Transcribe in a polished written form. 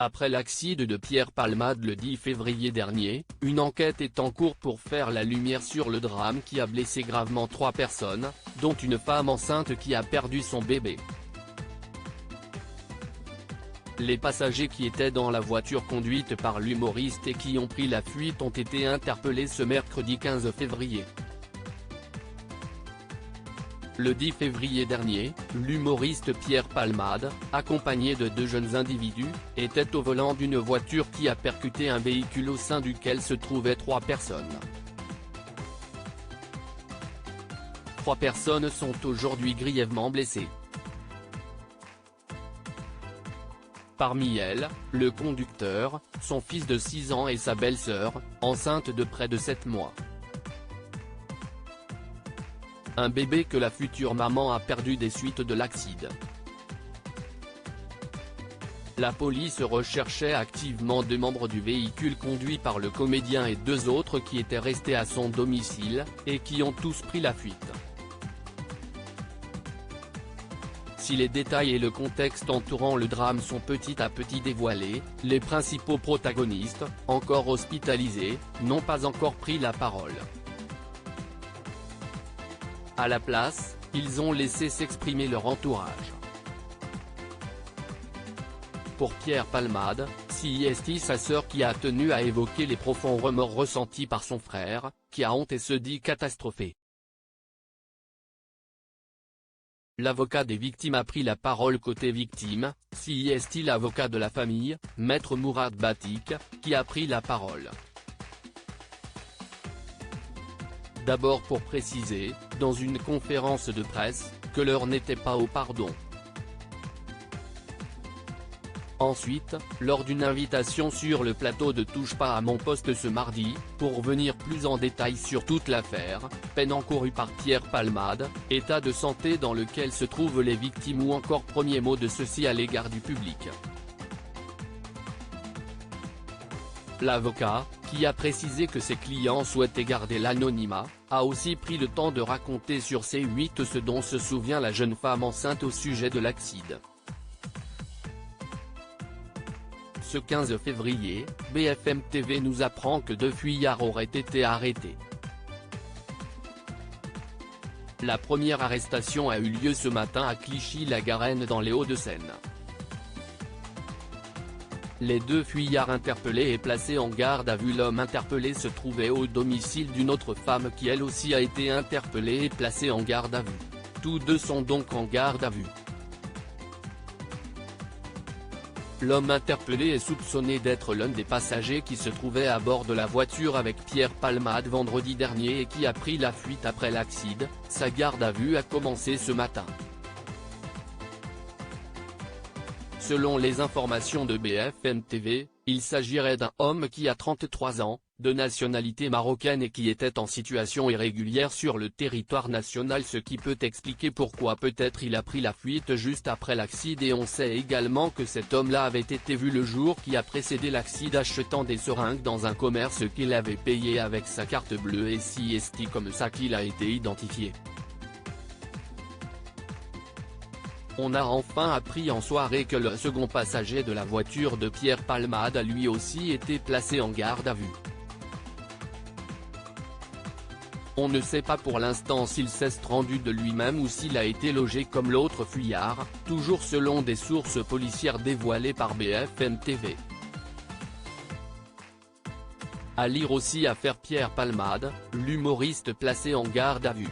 Après l'accident de Pierre Palmade le 10 février dernier, une enquête est en cours pour faire la lumière sur le drame qui a blessé gravement 3 personnes, dont une femme enceinte qui a perdu son bébé. Les passagers qui étaient dans la voiture conduite par l'humoriste et qui ont pris la fuite ont été interpellés ce mercredi 15 février. Le 10 février dernier, l'humoriste Pierre Palmade, accompagné de 2 jeunes individus, était au volant d'une voiture qui a percuté un véhicule au sein duquel se trouvaient 3 personnes. 3 personnes sont aujourd'hui grièvement blessées. Parmi elles, le conducteur, son fils de 6 ans et sa belle-sœur, enceinte de près de 7 mois. Un bébé que la future maman a perdu des suites de l'accident. La police recherchait activement 2 membres du véhicule conduit par le comédien et 2 autres qui étaient restés à son domicile, et qui ont tous pris la fuite. Si les détails et le contexte entourant le drame sont petit à petit dévoilés, les principaux protagonistes, encore hospitalisés, n'ont pas encore pris la parole. À la place, ils ont laissé s'exprimer leur entourage. Pour Pierre Palmade, c'est sa sœur qui a tenu à évoquer les profonds remords ressentis par son frère, qui a honte et se dit catastrophé. L'avocat des victimes a pris la parole côté victime, l'avocat de la famille, Maître Mourad Batik, qui a pris la parole. D'abord pour préciser, dans une conférence de presse, que l'heure n'était pas au pardon. Ensuite, lors d'une invitation sur le plateau de Touche pas à mon poste ce mardi, pour venir plus en détail sur toute l'affaire, peine encourue par Pierre Palmade, état de santé dans lequel se trouvent les victimes ou encore premier mot de ceci à l'égard du public. L'avocat, qui a précisé que ses clients souhaitaient garder l'anonymat, a aussi pris le temps de raconter sur C8 ce dont se souvient la jeune femme enceinte au sujet de l'accident. Ce 15 février, BFM TV nous apprend que 2 fuyards auraient été arrêtés. La première arrestation a eu lieu ce matin à Clichy-la-Garenne dans les Hauts-de-Seine. Les 2 fuyards interpellés et placés en garde à vue. L'homme interpellé se trouvait au domicile d'une autre femme qui elle aussi a été interpellée et placée en garde à vue. Tous 2 sont donc en garde à vue. L'homme interpellé est soupçonné d'être l'un des passagers qui se trouvait à bord de la voiture avec Pierre Palmade vendredi dernier et qui a pris la fuite après l'accident. Sa garde à vue a commencé ce matin. Selon les informations de BFM TV, il s'agirait d'un homme qui a 33 ans, de nationalité marocaine et qui était en situation irrégulière sur le territoire national, ce qui peut expliquer pourquoi peut-être il a pris la fuite juste après l'accident. Et on sait également que cet homme-là avait été vu le jour qui a précédé l'accident achetant des seringues dans un commerce qu'il avait payé avec sa carte bleue et c'est comme ça qu'il a été identifié. On a enfin appris en soirée que le second passager de la voiture de Pierre Palmade a lui aussi été placé en garde à vue. On ne sait pas pour l'instant s'il s'est rendu de lui-même ou s'il a été logé comme l'autre fuyard, toujours selon des sources policières dévoilées par BFM TV. À lire aussi affaire Pierre Palmade, l'humoriste placé en garde à vue.